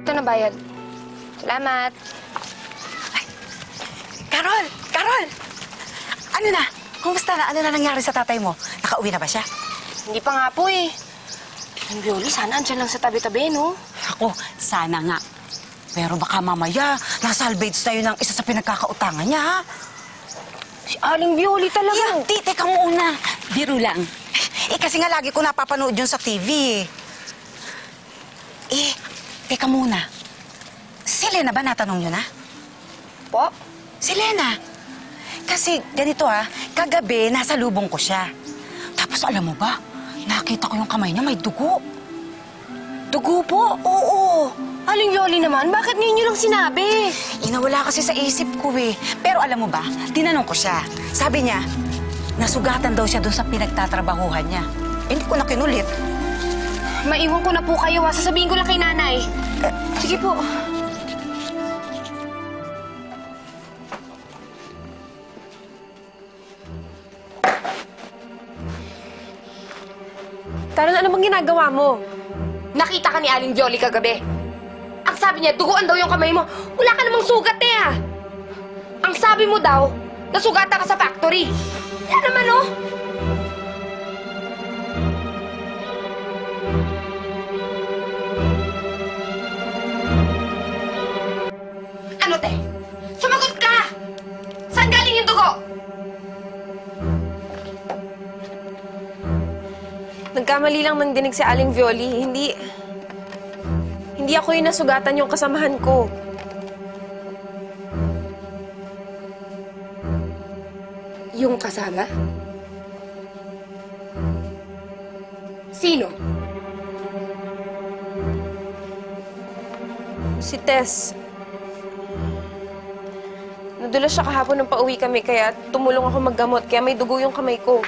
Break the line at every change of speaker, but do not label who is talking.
Ito na bayad. Salamat.
Ay, Carol! Carol! Ano na? Kumusta na? Ano na nangyari sa tatay mo? Nakauwi na ba siya?
Hindi pa nga po eh. Ang Violi, sana andyan lang sa tabi-tabi, no?
Ako, sana nga. Pero baka mamaya, nasalvage tayo ng isa sa pinagkakautangan niya, ha?
Si Aling Violi talaga.
Hindi, teka muna. Biro lang. Kasi nga lagi ko napapanood yun sa TV. Teka muna. Si Lena ba natanong yun, ha?
Po?
Si Lena. Kasi ganito, ha, kagabi nasa lubong ko siya. Tapos alam mo ba, nakita ko yung kamay niya may dugo.
Dugo po? Oo. Aling Violi naman, bakit ninyo lang sinabi?
Nawala kasi sa isip ko, eh. Pero alam mo ba, tinanong ko siya. Sabi niya, nasugatan daw siya doon sa pinagtatrabahuhan niya. Hindi ko na kinulit.
Maiwan ko na po kayo, ha? Sasabihin ko lang kay nanay. Sige po.
Taran, ano bang ginagawa mo?
Nakita ka ni Aling Violi kagabi. Ang sabi niya, duguan daw yung kamay mo. Wala ka namang sugat eh, ha? Ang sabi mo daw, nasugatan ka sa factory. Yan naman, oh. Ano, te? Sumagot ka! Saan galing yung dugo?
Nagkamali lang ng dinig si Aling Violi. Hindi ako yung nasugatan yung kasamahan ko.
Yung kasama? Sino?
Si Tess. Nadulas siya kahapon nung pauwi kami, kaya tumulong ako maggamot, kaya may dugo yung kamay ko.